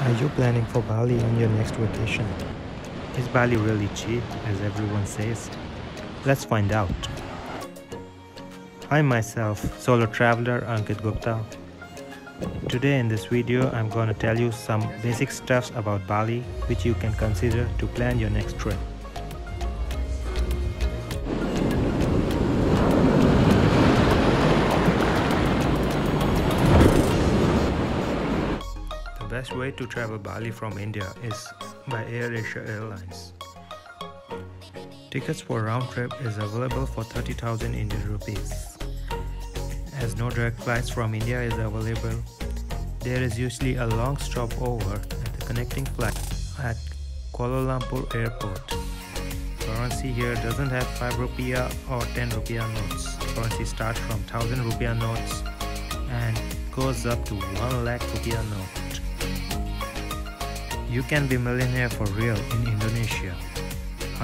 Are you planning for Bali on your next vacation? Is Bali really cheap, as everyone says? Let's find out. I'm myself, solo traveler Ankit Gupta. Today in this video, I'm gonna tell you some basic stuffs about Bali which you can consider to plan your next trip. The best way to travel Bali from India is by AirAsia Airlines. Tickets for round trip is available for 30,000 Indian rupees. As no direct flights from India is available, there is usually a long stopover at the connecting flight at Kuala Lumpur Airport. Currency here doesn't have 5 rupiah or 10 rupiah notes. Currency starts from 1000 rupiah notes and goes up to 1 lakh rupiah note. You can be millionaire for real in Indonesia.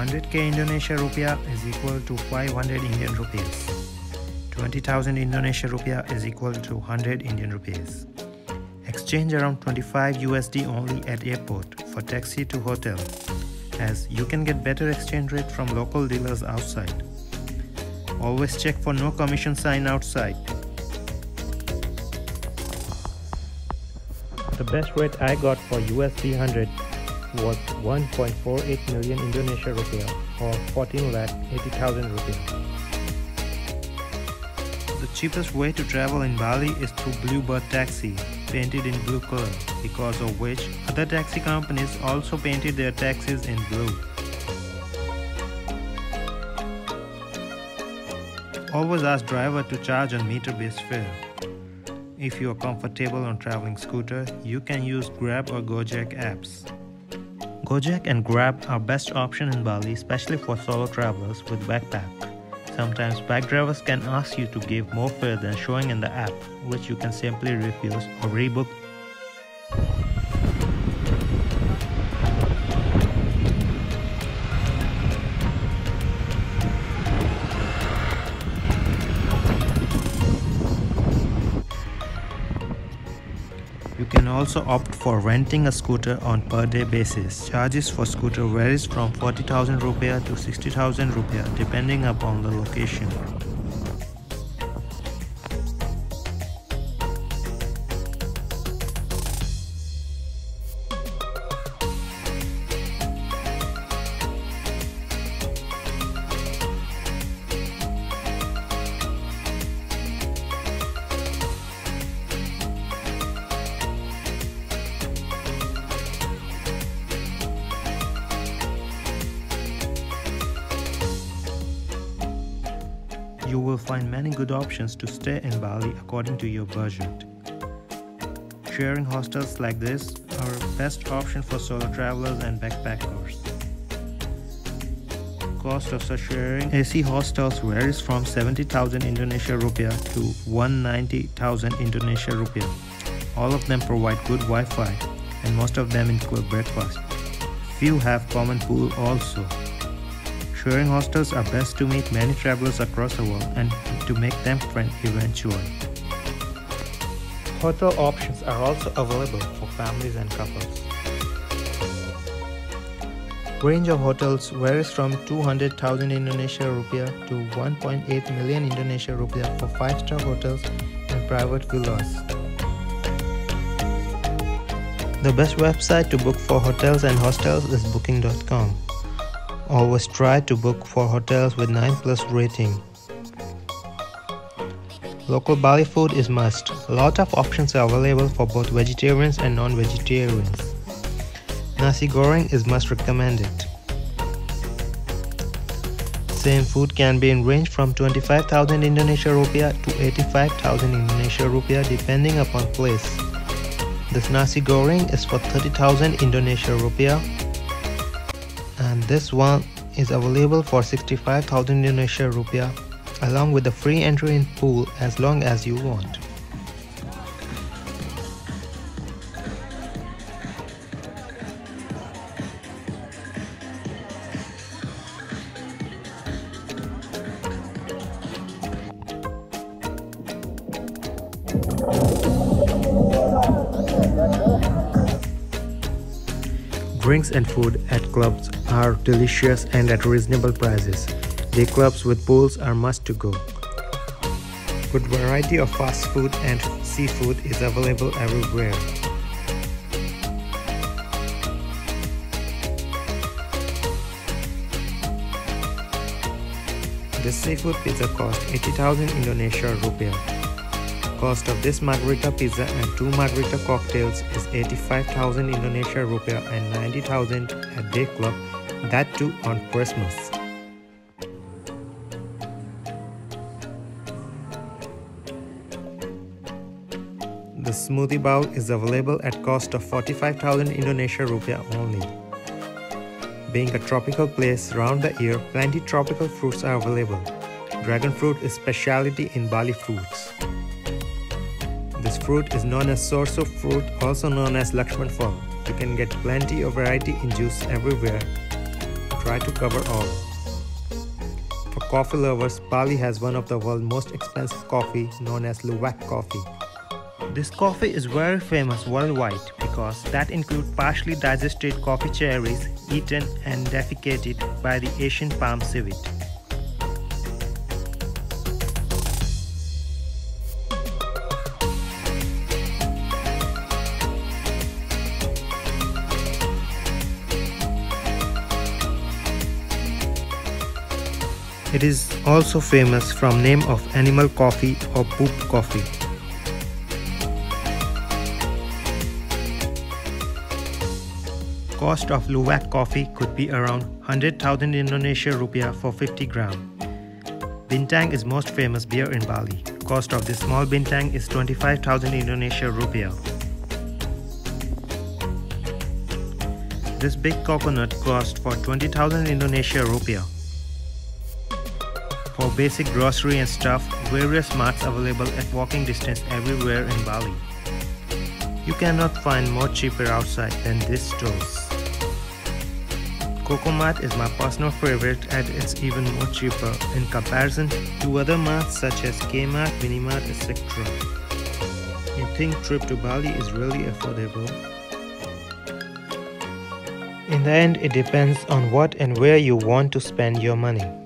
100k Indonesia rupiah is equal to 500 Indian rupees. 20,000 Indonesia rupiah is equal to 100 Indian rupees. Exchange around 25 USD only at airport for taxi to hotel, as you can get better exchange rate from local dealers outside. Always check for no commission sign outside. The best rate I got for USD 100 was 1.48 million Indonesia rupiah or 14,80,000 rupiah. The cheapest way to travel in Bali is through Bluebird taxi, painted in blue color, because of which other taxi companies also painted their taxis in blue. Always ask driver to charge on meter-based fare. If you are comfortable on traveling scooter, you can use Grab or Gojek apps. Gojek and Grab are best option in Bali, especially for solo travelers with backpack. Sometimes bike drivers can ask you to give more fare than showing in the app, which you can simply refuse or rebook. You can also opt for renting a scooter on per day basis. Charges for scooter varies from 40,000 rupiah to 60,000 rupiah depending upon the location. You will find many good options to stay in Bali according to your budget. Sharing hostels like this are best option for solo travelers and backpackers. Cost of such sharing AC hostels varies from 70,000 Indonesia rupiah to 190,000 Indonesia rupiah. All of them provide good Wi-Fi and most of them include breakfast. Few have common pool also. Sharing hostels are best to meet many travelers across the world and to make them friends eventually. Hotel options are also available for families and couples. Range of hotels varies from 200,000 Indonesia rupiah to 1.8 million Indonesia rupiah for 5-star hotels and private villas. The best website to book for hotels and hostels is booking.com. Always try to book for hotels with 9+ rating. Local Bali food is must. A lot of options are available for both vegetarians and non-vegetarians. Nasi goreng is must recommended. Same food can be in range from 25,000 Indonesia rupiah to 85,000 Indonesia rupiah depending upon place. This nasi goreng is for 30,000 Indonesia rupiah. And this one is available for 65,000 Indonesia rupiah along with the free entry in pool as long as you want. Drinks and food at clubs are delicious and at reasonable prices. Day clubs with pools are must to go. Good variety of fast food and seafood is available everywhere. This seafood pizza cost 80,000 Indonesia rupiah. Cost of this margarita pizza and 2 margarita cocktails is 85,000 Indonesia rupiah and 90,000 at day club, that too on Christmas. The smoothie bowl is available at cost of 45,000 Indonesia rupiah only. Being a tropical place round the year, plenty tropical fruits are available. Dragon fruit is specialty in Bali foods. This fruit is known as source of fruit, also known as Lakshman Phal. You can get plenty of variety in juice everywhere. Try to cover all. For coffee lovers, Bali has one of the world's most expensive coffee known as Luwak coffee. This coffee is very famous worldwide because that includes partially digested coffee cherries eaten and defecated by the Asian palm civet. It is also famous from name of animal coffee or poop coffee. Cost of Luwak coffee could be around 100,000 Indonesia rupiah for 50 gram. Bintang is most famous beer in Bali. Cost of this small bintang is 25,000 Indonesia rupiah. This big coconut cost for 20,000 Indonesia rupiah. For basic grocery and stuff, various marts available at walking distance everywhere in Bali. You cannot find more cheaper outside than these stores. Coco Mart is my personal favorite and it's even more cheaper in comparison to other marts such as K-Mart, Minimart, etc. You think trip to Bali is really affordable? In the end, it depends on what and where you want to spend your money.